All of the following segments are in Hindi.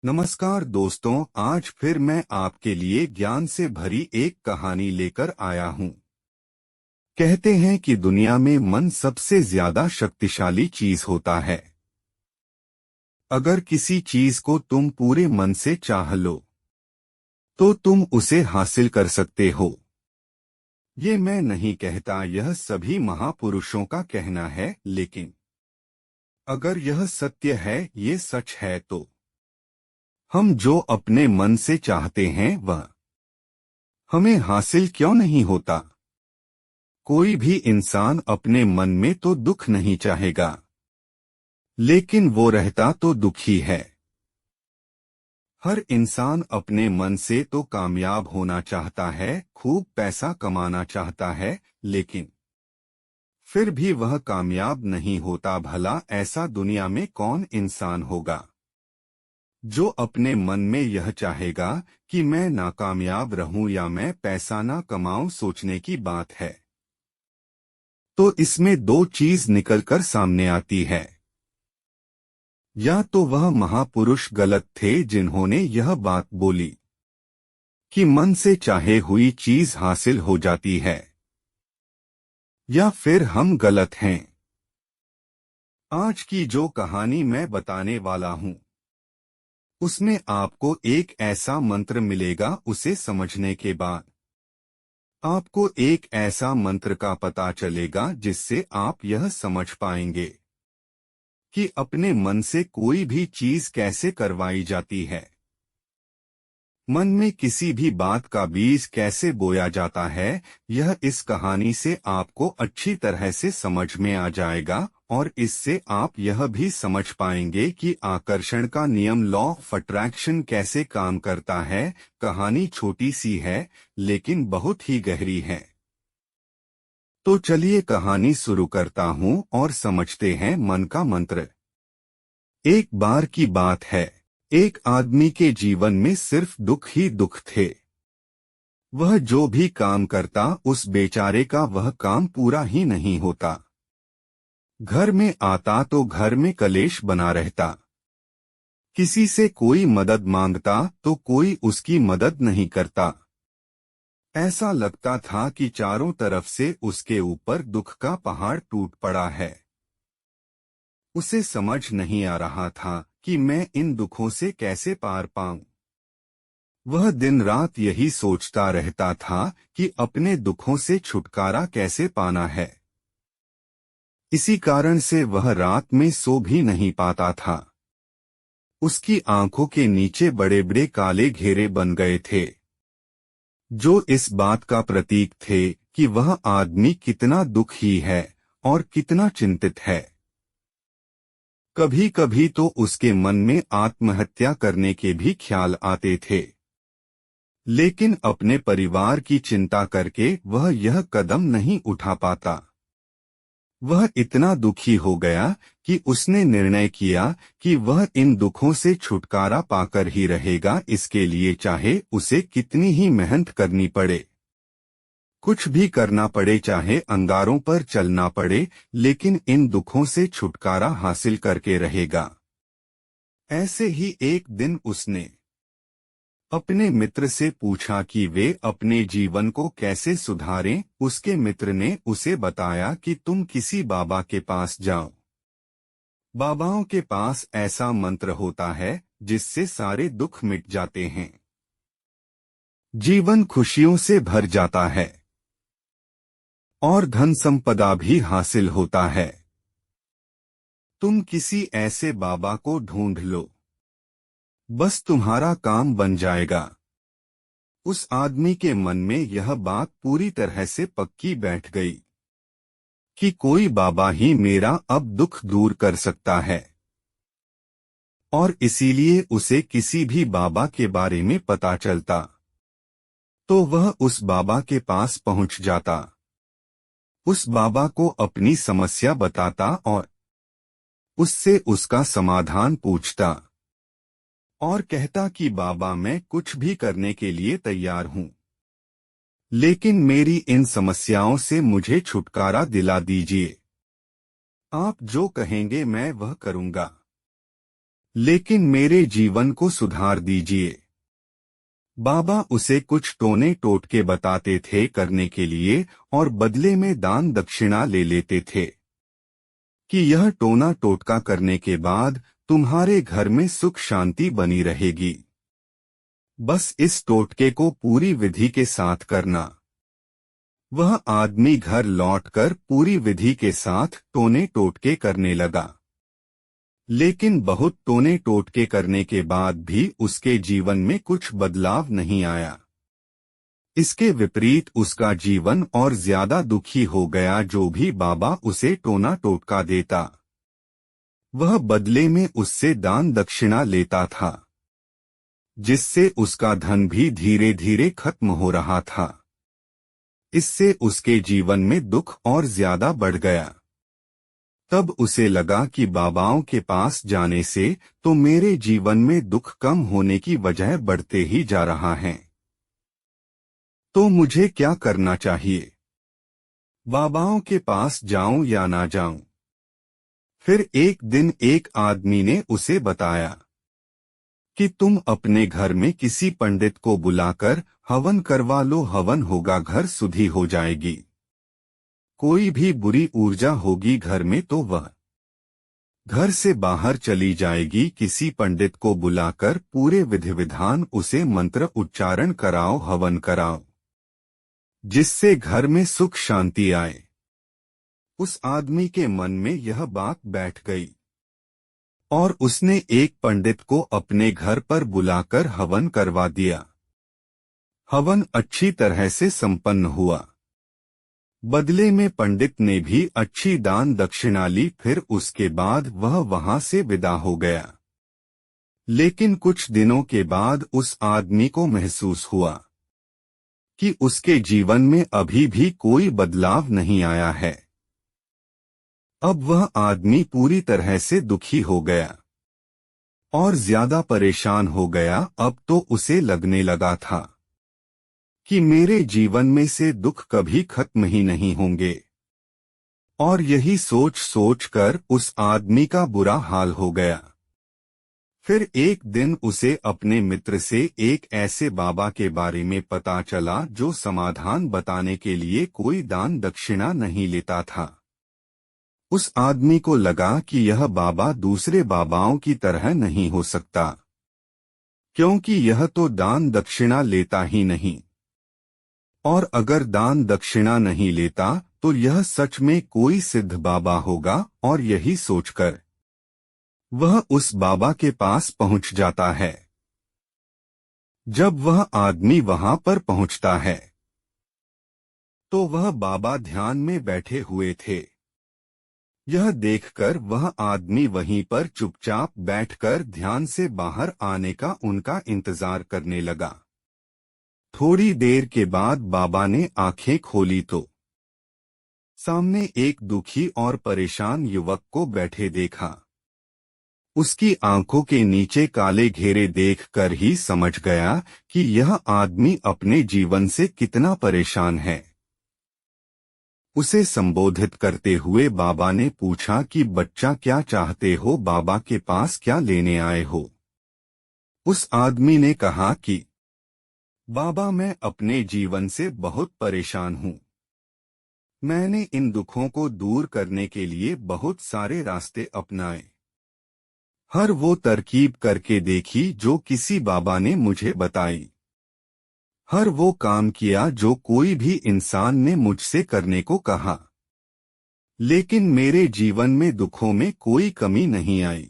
नमस्कार दोस्तों, आज फिर मैं आपके लिए ज्ञान से भरी एक कहानी लेकर आया हूँ। कहते हैं कि दुनिया में मन सबसे ज्यादा शक्तिशाली चीज होता है। अगर किसी चीज को तुम पूरे मन से चाह लो तो तुम उसे हासिल कर सकते हो। ये मैं नहीं कहता, यह सभी महापुरुषों का कहना है, लेकिन अगर यह सत्य है, ये सच है, तो हम जो अपने मन से चाहते हैं वह हमें हासिल क्यों नहीं होता। कोई भी इंसान अपने मन में तो दुख नहीं चाहेगा, लेकिन वो रहता तो दुखी है। हर इंसान अपने मन से तो कामयाब होना चाहता है, खूब पैसा कमाना चाहता है, लेकिन फिर भी वह कामयाब नहीं होता। भला ऐसा दुनिया में कौन इंसान होगा जो अपने मन में यह चाहेगा कि मैं नाकामयाब रहूं या मैं पैसा ना कमाऊं। सोचने की बात है। तो इसमें दो चीज निकलकर सामने आती है। या तो वह महापुरुष गलत थे जिन्होंने यह बात बोली कि मन से चाहे हुई चीज हासिल हो जाती है, या फिर हम गलत हैं। आज की जो कहानी मैं बताने वाला हूं, उसमें आपको एक ऐसा मंत्र मिलेगा। उसे समझने के बाद आपको एक ऐसा मंत्र का पता चलेगा जिससे आप यह समझ पाएंगे कि अपने मन से कोई भी चीज कैसे करवाई जाती है। मन में किसी भी बात का बीज कैसे बोया जाता है, यह इस कहानी से आपको अच्छी तरह से समझ में आ जाएगा। और इससे आप यह भी समझ पाएंगे कि आकर्षण का नियम, लॉ ऑफ अट्रैक्शन, कैसे काम करता है। कहानी छोटी सी है, लेकिन बहुत ही गहरी है। तो चलिए कहानी शुरू करता हूँ और समझते हैं मन का मंत्र। एक बार की बात है, एक आदमी के जीवन में सिर्फ दुख ही दुख थे। वह जो भी काम करता, उस बेचारे का वह काम पूरा ही नहीं होता। घर में आता तो घर में कलेश बना रहता। किसी से कोई मदद मांगता तो कोई उसकी मदद नहीं करता। ऐसा लगता था कि चारों तरफ से उसके ऊपर दुख का पहाड़ टूट पड़ा है। उसे समझ नहीं आ रहा था कि मैं इन दुखों से कैसे पार पाऊं। वह दिन रात यही सोचता रहता था कि अपने दुखों से छुटकारा कैसे पाना है। इसी कारण से वह रात में सो भी नहीं पाता था। उसकी आंखों के नीचे बड़े बड़े काले घेरे बन गए थे, जो इस बात का प्रतीक थे कि वह आदमी कितना दुखी है और कितना चिंतित है। कभी कभी तो उसके मन में आत्महत्या करने के भी ख्याल आते थे, लेकिन अपने परिवार की चिंता करके वह यह कदम नहीं उठा पाता। वह इतना दुखी हो गया कि उसने निर्णय किया कि वह इन दुखों से छुटकारा पाकर ही रहेगा, इसके लिए चाहे उसे कितनी ही मेहनत करनी पड़े, कुछ भी करना पड़े, चाहे अंगारों पर चलना पड़े, लेकिन इन दुखों से छुटकारा हासिल करके रहेगा। ऐसे ही एक दिन उसने अपने मित्र से पूछा कि वे अपने जीवन को कैसे सुधारें। उसके मित्र ने उसे बताया कि तुम किसी बाबा के पास जाओ। बाबाओं के पास ऐसा मंत्र होता है जिससे सारे दुख मिट जाते हैं, जीवन खुशियों से भर जाता है और धन संपदा भी हासिल होता है। तुम किसी ऐसे बाबा को ढूंढ लो, बस तुम्हारा काम बन जाएगा। उस आदमी के मन में यह बात पूरी तरह से पक्की बैठ गई कि कोई बाबा ही मेरा अब दुख दूर कर सकता है, और इसीलिए उसे किसी भी बाबा के बारे में पता चलता तो वह उस बाबा के पास पहुंच जाता, उस बाबा को अपनी समस्या बताता और उससे उसका समाधान पूछता और कहता कि बाबा, मैं कुछ भी करने के लिए तैयार हूं, लेकिन मेरी इन समस्याओं से मुझे छुटकारा दिला दीजिए। आप जो कहेंगे मैं वह करूंगा। लेकिन मेरे जीवन को सुधार दीजिए। बाबा उसे कुछ टोने टोटके बताते थे करने के लिए और बदले में दान दक्षिणा ले लेते थे कि यह टोना टोटका करने के बाद तुम्हारे घर में सुख शांति बनी रहेगी। बस इस टोटके को पूरी विधि के साथ करना। वह आदमी घर लौटकर पूरी विधि के साथ टोने टोटके करने लगा। लेकिन बहुत टोने टोटके करने के बाद भी उसके जीवन में कुछ बदलाव नहीं आया। इसके विपरीत उसका जीवन और ज्यादा दुखी हो गया। जो भी बाबा उसे टोना टोटका देता, वह बदले में उससे दान दक्षिणा लेता था, जिससे उसका धन भी धीरे धीरे खत्म हो रहा था। इससे उसके जीवन में दुख और ज्यादा बढ़ गया। तब उसे लगा कि बाबाओं के पास जाने से तो मेरे जीवन में दुख कम होने की बजाय बढ़ते ही जा रहा है। तो मुझे क्या करना चाहिए? बाबाओं के पास जाऊं या ना जाऊं? फिर एक दिन एक आदमी ने उसे बताया कि तुम अपने घर में किसी पंडित को बुलाकर हवन करवा लो। हवन होगा, घर शुद्धि हो जाएगी। कोई भी बुरी ऊर्जा होगी घर में तो वह घर से बाहर चली जाएगी। किसी पंडित को बुलाकर पूरे विधि विधान उसे मंत्र उच्चारण कराओ, हवन कराओ, जिससे घर में सुख शांति आए। उस आदमी के मन में यह बात बैठ गई और उसने एक पंडित को अपने घर पर बुलाकर हवन करवा दिया। हवन अच्छी तरह से संपन्न हुआ। बदले में पंडित ने भी अच्छी दान दक्षिणा ली। फिर उसके बाद वह वहां से विदा हो गया। लेकिन कुछ दिनों के बाद उस आदमी को महसूस हुआ कि उसके जीवन में अभी भी कोई बदलाव नहीं आया है। अब वह आदमी पूरी तरह से दुखी हो गया और ज्यादा परेशान हो गया। अब तो उसे लगने लगा था कि मेरे जीवन में से दुख कभी खत्म ही नहीं होंगे। और यही सोच सोच कर उस आदमी का बुरा हाल हो गया। फिर एक दिन उसे अपने मित्र से एक ऐसे बाबा के बारे में पता चला जो समाधान बताने के लिए कोई दान दक्षिणा नहीं लेता था। उस आदमी को लगा कि यह बाबा दूसरे बाबाओं की तरह नहीं हो सकता, क्योंकि यह तो दान दक्षिणा लेता ही नहीं। और अगर दान दक्षिणा नहीं लेता तो यह सच में कोई सिद्ध बाबा होगा। और यही सोचकर वह उस बाबा के पास पहुंच जाता है। जब वह आदमी वहां पर पहुंचता है तो वह बाबा ध्यान में बैठे हुए थे। यह देखकर वह आदमी वहीं पर चुपचाप बैठकर ध्यान से बाहर आने का उनका इंतजार करने लगा। थोड़ी देर के बाद बाबा ने आंखें खोली तो सामने एक दुखी और परेशान युवक को बैठे देखा। उसकी आंखों के नीचे काले घेरे देखकर ही समझ गया कि यह आदमी अपने जीवन से कितना परेशान है। उसे संबोधित करते हुए बाबा ने पूछा कि बच्चा, क्या चाहते हो? बाबा के पास क्या लेने आए हो? उस आदमी ने कहा कि बाबा, मैं अपने जीवन से बहुत परेशान हूँ। मैंने इन दुखों को दूर करने के लिए बहुत सारे रास्ते अपनाए। हर वो तरकीब करके देखी जो किसी बाबा ने मुझे बताई। हर वो काम किया जो कोई भी इंसान ने मुझसे करने को कहा। लेकिन मेरे जीवन में दुखों में कोई कमी नहीं आई।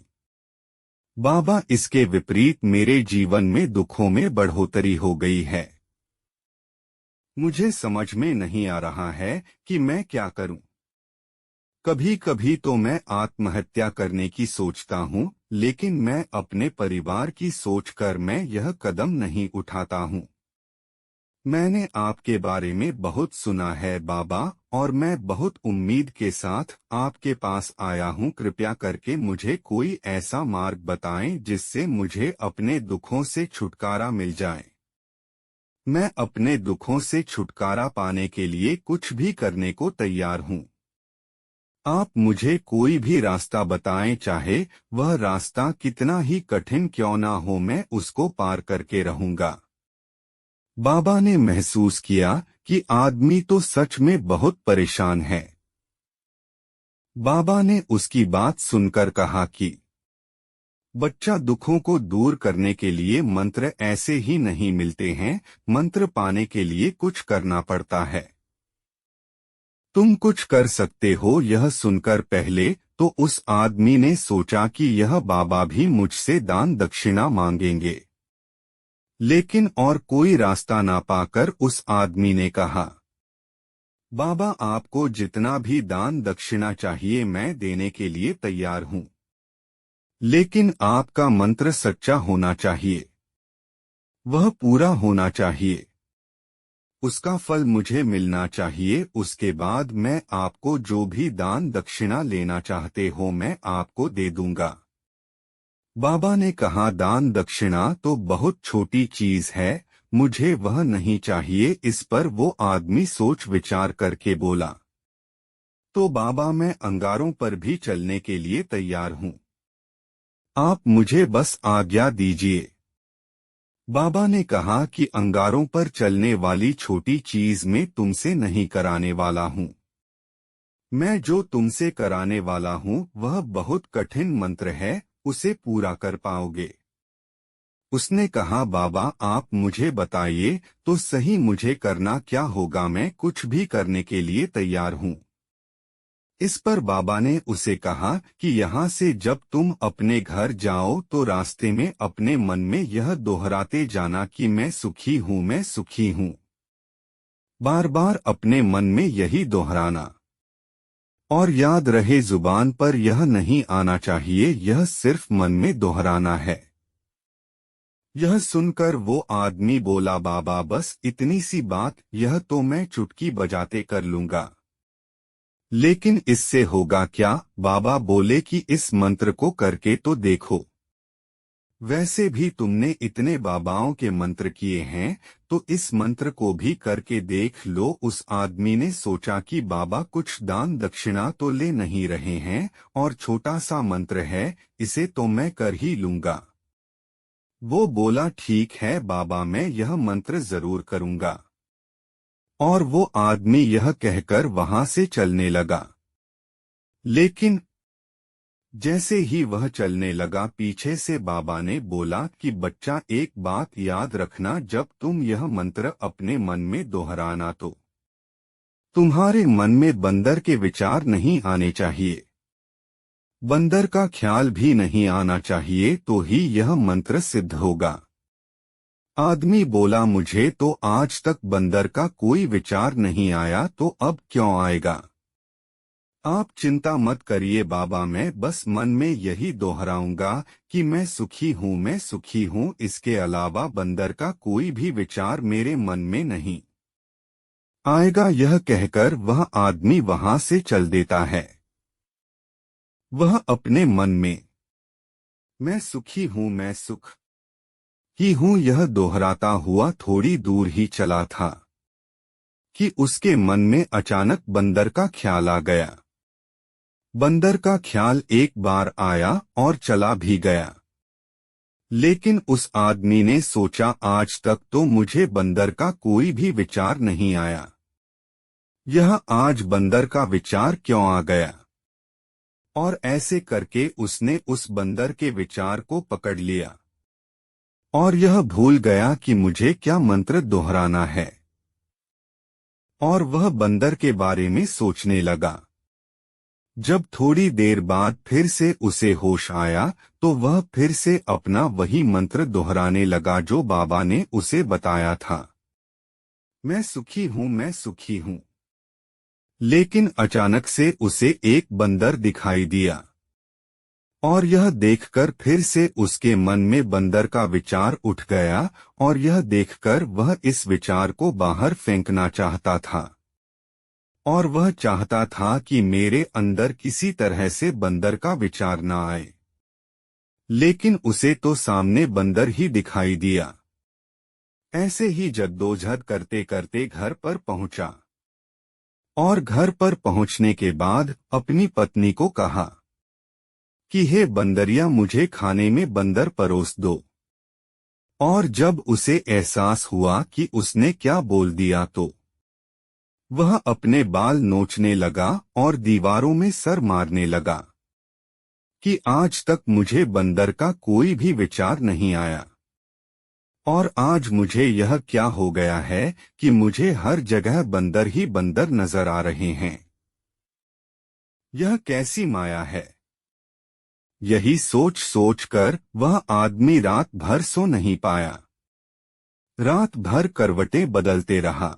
बाबा, इसके विपरीत मेरे जीवन में दुखों में बढ़ोतरी हो गई है। मुझे समझ में नहीं आ रहा है कि मैं क्या करूं। कभी कभी तो मैं आत्महत्या करने की सोचता हूं, लेकिन मैं अपने परिवार की सोचकर मैं यह कदम नहीं उठाता हूं। मैंने आपके बारे में बहुत सुना है बाबा, और मैं बहुत उम्मीद के साथ आपके पास आया हूं। कृपया करके मुझे कोई ऐसा मार्ग बताएं जिससे मुझे अपने दुखों से छुटकारा मिल जाए। मैं अपने दुखों से छुटकारा पाने के लिए कुछ भी करने को तैयार हूं। आप मुझे कोई भी रास्ता बताएं, चाहे वह रास्ता कितना ही कठिन क्यों ना हो, मैं उसको पार करके रहूंगा। बाबा ने महसूस किया कि आदमी तो सच में बहुत परेशान है। बाबा ने उसकी बात सुनकर कहा कि बच्चा, दुखों को दूर करने के लिए मंत्र ऐसे ही नहीं मिलते हैं, मंत्र पाने के लिए कुछ करना पड़ता है। तुम कुछ कर सकते हो। यह सुनकर पहले तो उस आदमी ने सोचा कि यह बाबा भी मुझसे दान दक्षिणा मांगेंगे, लेकिन और कोई रास्ता ना पाकर उस आदमी ने कहा, बाबा, आपको जितना भी दान दक्षिणा चाहिए मैं देने के लिए तैयार हूँ, लेकिन आपका मंत्र सच्चा होना चाहिए, वह पूरा होना चाहिए, उसका फल मुझे मिलना चाहिए। उसके बाद मैं आपको जो भी दान दक्षिणा लेना चाहते हो मैं आपको दे दूंगा। बाबा ने कहा, दान दक्षिणा तो बहुत छोटी चीज है, मुझे वह नहीं चाहिए। इस पर वो आदमी सोच विचार करके बोला, तो बाबा, मैं अंगारों पर भी चलने के लिए तैयार हूँ, आप मुझे बस आज्ञा दीजिए। बाबा ने कहा कि अंगारों पर चलने वाली छोटी चीज में तुमसे नहीं कराने वाला हूँ। मैं जो तुमसे कराने वाला हूँ वह बहुत कठिन मंत्र है, उसे पूरा कर पाओगे। उसने कहा, बाबा आप मुझे बताइए तो सही, मुझे करना क्या होगा, मैं कुछ भी करने के लिए तैयार हूँ। इस पर बाबा ने उसे कहा कि यहाँ से जब तुम अपने घर जाओ तो रास्ते में अपने मन में यह दोहराते जाना कि मैं सुखी हूँ, मैं सुखी हूँ। बार बार अपने मन में यही दोहराना, और याद रहे जुबान पर यह नहीं आना चाहिए, यह सिर्फ मन में दोहराना है। यह सुनकर वो आदमी बोला, बाबा बस इतनी सी बात, यह तो मैं चुटकी बजाते कर लूंगा, लेकिन इससे होगा क्या? बाबा बोले कि इस मंत्र को करके तो देखो। वैसे भी तुमने इतने बाबाओं के मंत्र किए हैं, तो इस मंत्र को भी करके देख लो। उस आदमी ने सोचा कि बाबा कुछ दान दक्षिणा तो ले नहीं रहे हैं, और छोटा सा मंत्र है, इसे तो मैं कर ही लूंगा। वो बोला, ठीक है बाबा, मैं यह मंत्र जरूर करूंगा। और वो आदमी यह कहकर वहां से चलने लगा। लेकिन जैसे ही वह चलने लगा, पीछे से बाबा ने बोला कि बच्चा, एक बात याद रखना, जब तुम यह मंत्र अपने मन में दोहराना तो तुम्हारे मन में बंदर के विचार नहीं आने चाहिए, बंदर का ख्याल भी नहीं आना चाहिए, तो ही यह मंत्र सिद्ध होगा। आदमी बोला, मुझे तो आज तक बंदर का कोई विचार नहीं आया, तो अब क्यों आएगा? आप चिंता मत करिए बाबा, मैं बस मन में यही दोहराऊंगा कि मैं सुखी हूँ, मैं सुखी हूँ, इसके अलावा बंदर का कोई भी विचार मेरे मन में नहीं आएगा। यह कहकर वह आदमी वहां से चल देता है। वह अपने मन में मैं सुखी हूँ, मैं सुख ही हूँ यह दोहराता हुआ थोड़ी दूर ही चला था कि उसके मन में अचानक बंदर का ख्याल आ गया। बंदर का ख्याल एक बार आया और चला भी गया, लेकिन उस आदमी ने सोचा, आज तक तो मुझे बंदर का कोई भी विचार नहीं आया, यह आज बंदर का विचार क्यों आ गया? और ऐसे करके उसने उस बंदर के विचार को पकड़ लिया, और यह भूल गया कि मुझे क्या मंत्र दोहराना है, और वह बंदर के बारे में सोचने लगा। जब थोड़ी देर बाद फिर से उसे होश आया, तो वह फिर से अपना वही मंत्र दोहराने लगा जो बाबा ने उसे बताया था, मैं सुखी हूँ, मैं सुखी हूँ। लेकिन अचानक से उसे एक बंदर दिखाई दिया, और यह देखकर फिर से उसके मन में बंदर का विचार उठ गया, और यह देखकर वह इस विचार को बाहर फेंकना चाहता था, और वह चाहता था कि मेरे अंदर किसी तरह से बंदर का विचार न आए, लेकिन उसे तो सामने बंदर ही दिखाई दिया। ऐसे ही जद्दोजहद करते करते घर पर पहुंचा। और घर पर पहुंचने के बाद अपनी पत्नी को कहा कि हे बंदरिया, मुझे खाने में बंदर परोस दो। और जब उसे एहसास हुआ कि उसने क्या बोल दिया तो वह अपने बाल नोचने लगा और दीवारों में सर मारने लगा कि आज तक मुझे बंदर का कोई भी विचार नहीं आया, और आज मुझे यह क्या हो गया है कि मुझे हर जगह बंदर ही बंदर नजर आ रहे हैं। यह कैसी माया है। यही सोच सोच कर वह आदमी रात भर सो नहीं पाया। रात भर करवटें बदलते रहा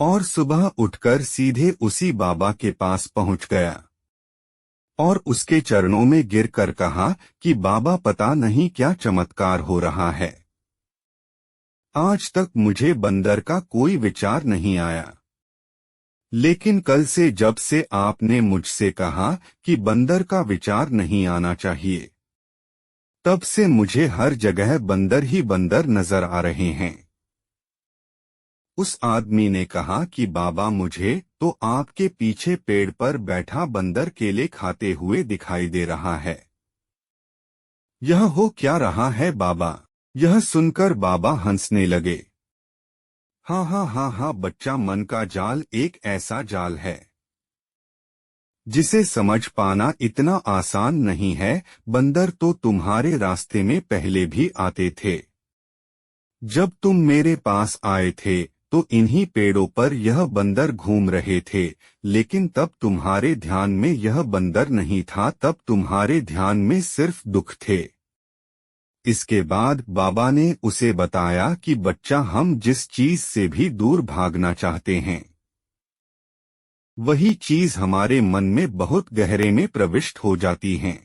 और सुबह उठकर सीधे उसी बाबा के पास पहुंच गया और उसके चरणों में गिरकर कहा कि बाबा, पता नहीं क्या चमत्कार हो रहा है। आज तक मुझे बंदर का कोई विचार नहीं आया, लेकिन कल से जब से आपने मुझसे कहा कि बंदर का विचार नहीं आना चाहिए, तब से मुझे हर जगह बंदर ही बंदर नजर आ रहे हैं। उस आदमी ने कहा कि बाबा, मुझे तो आपके पीछे पेड़ पर बैठा बंदर केले खाते हुए दिखाई दे रहा है। यह हो क्या रहा है बाबा? यह सुनकर बाबा हंसने लगे। हाँ हाँ हाँ हाँ बच्चा, मन का जाल एक ऐसा जाल है जिसे समझ पाना इतना आसान नहीं है। बंदर तो तुम्हारे रास्ते में पहले भी आते थे। जब तुम मेरे पास आए थे तो इन्हीं पेड़ों पर यह बंदर घूम रहे थे, लेकिन तब तुम्हारे ध्यान में यह बंदर नहीं था, तब तुम्हारे ध्यान में सिर्फ दुख थे। इसके बाद बाबा ने उसे बताया कि बच्चा, हम जिस चीज से भी दूर भागना चाहते हैं, वही चीज हमारे मन में बहुत गहरे में प्रविष्ट हो जाती है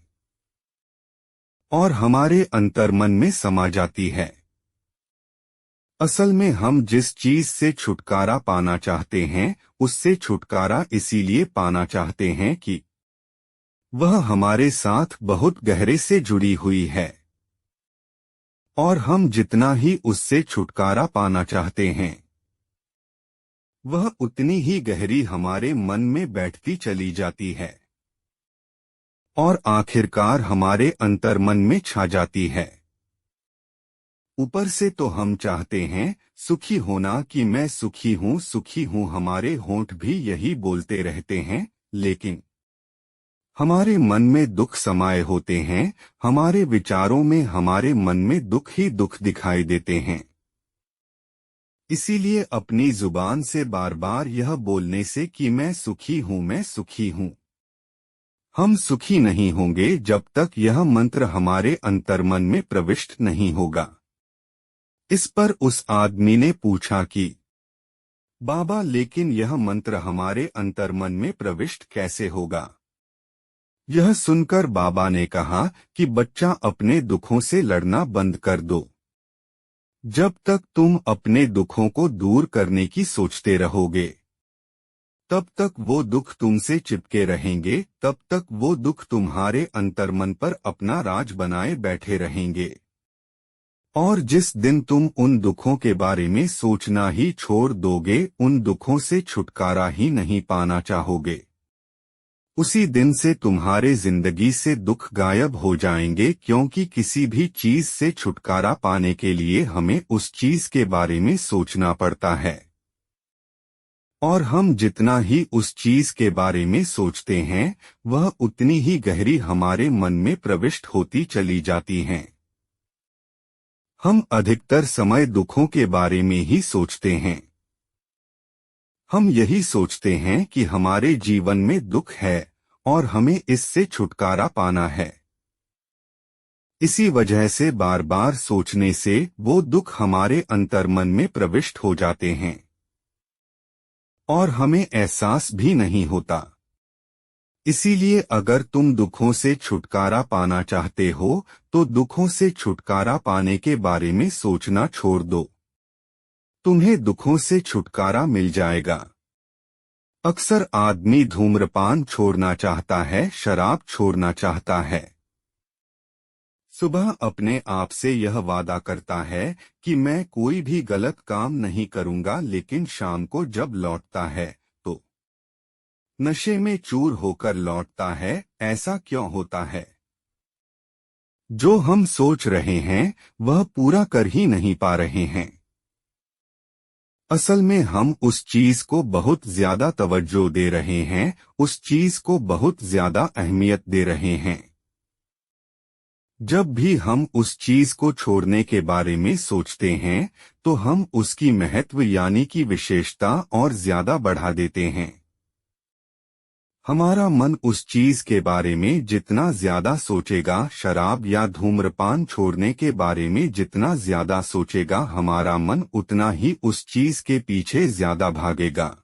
और हमारे अंतर्मन में समा जाती है। असल में हम जिस चीज से छुटकारा पाना चाहते हैं, उससे छुटकारा इसीलिए पाना चाहते हैं कि वह हमारे साथ बहुत गहरे से जुड़ी हुई है, और हम जितना ही उससे छुटकारा पाना चाहते हैं, वह उतनी ही गहरी हमारे मन में बैठती चली जाती है और आखिरकार हमारे अंतर्मन में छा जाती है। ऊपर से तो हम चाहते हैं सुखी होना, कि मैं सुखी हूँ, हमारे होंठ भी यही बोलते रहते हैं, लेकिन हमारे मन में दुख समाये होते हैं। हमारे विचारों में, हमारे मन में दुख ही दुख दिखाई देते हैं। इसीलिए अपनी जुबान से बार बार यह बोलने से कि मैं सुखी हूँ, मैं सुखी हूँ, हम सुखी नहीं होंगे जब तक यह मंत्र हमारे अंतर्मन में प्रविष्ट नहीं होगा। इस पर उस आदमी ने पूछा कि बाबा, लेकिन यह मंत्र हमारे अंतर्मन में प्रविष्ट कैसे होगा? यह सुनकर बाबा ने कहा कि बच्चा, अपने दुखों से लड़ना बंद कर दो। जब तक तुम अपने दुखों को दूर करने की सोचते रहोगे, तब तक वो दुख तुमसे चिपके रहेंगे, तब तक वो दुख तुम्हारे अंतर्मन पर अपना राज बनाए बैठे रहेंगे। और जिस दिन तुम उन दुखों के बारे में सोचना ही छोड़ दोगे, उन दुखों से छुटकारा ही नहीं पाना चाहोगे, उसी दिन से तुम्हारे जिंदगी से दुख गायब हो जाएंगे। क्योंकि किसी भी चीज से छुटकारा पाने के लिए हमें उस चीज के बारे में सोचना पड़ता है, और हम जितना ही उस चीज के बारे में सोचते हैं, वह उतनी ही गहरी हमारे मन में प्रविष्ट होती चली जाती हैं। हम अधिकतर समय दुखों के बारे में ही सोचते हैं। हम यही सोचते हैं कि हमारे जीवन में दुख है और हमें इससे छुटकारा पाना है। इसी वजह से बार बार सोचने से वो दुख हमारे अंतर्मन में प्रविष्ट हो जाते हैं और हमें एहसास भी नहीं होता। इसीलिए अगर तुम दुखों से छुटकारा पाना चाहते हो, तो दुखों से छुटकारा पाने के बारे में सोचना छोड़ दो। तुम्हें दुखों से छुटकारा मिल जाएगा। अक्सर आदमी धूम्रपान छोड़ना चाहता है, शराब छोड़ना चाहता है। सुबह अपने आप से यह वादा करता है कि मैं कोई भी गलत काम नहीं करूंगा, लेकिन शाम को जब लौटता है तो नशे में चूर होकर लौटता है, ऐसा क्यों होता है? जो हम सोच रहे हैं वह पूरा कर ही नहीं पा रहे हैं। असल में हम उस चीज को बहुत ज्यादा तवज्जो दे रहे हैं, उस चीज को बहुत ज्यादा अहमियत दे रहे हैं। जब भी हम उस चीज को छोड़ने के बारे में सोचते हैं तो हम उसकी महत्व यानी कि विशेषता और ज्यादा बढ़ा देते हैं। हमारा मन उस चीज के बारे में जितना ज्यादा सोचेगा, शराब या धूम्रपान छोड़ने के बारे में जितना ज्यादा सोचेगा, हमारा मन उतना ही उस चीज के पीछे ज्यादा भागेगा।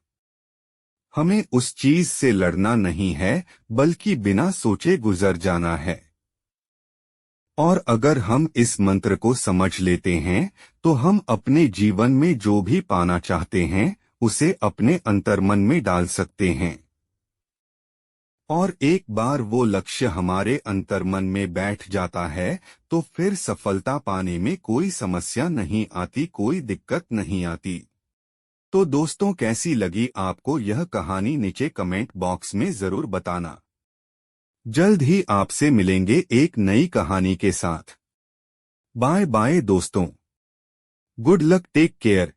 हमें उस चीज से लड़ना नहीं है, बल्कि बिना सोचे गुजर जाना है। और अगर हम इस मंत्र को समझ लेते हैं तो हम अपने जीवन में जो भी पाना चाहते हैं उसे अपने अंतर्मन में डाल सकते हैं। और एक बार वो लक्ष्य हमारे अंतर्मन में बैठ जाता है तो फिर सफलता पाने में कोई समस्या नहीं आती, कोई दिक्कत नहीं आती। तो दोस्तों, कैसी लगी आपको यह कहानी नीचे कमेंट बॉक्स में जरूर बताना। जल्द ही आपसे मिलेंगे एक नई कहानी के साथ। बाय बाय दोस्तों। Good luck, take care.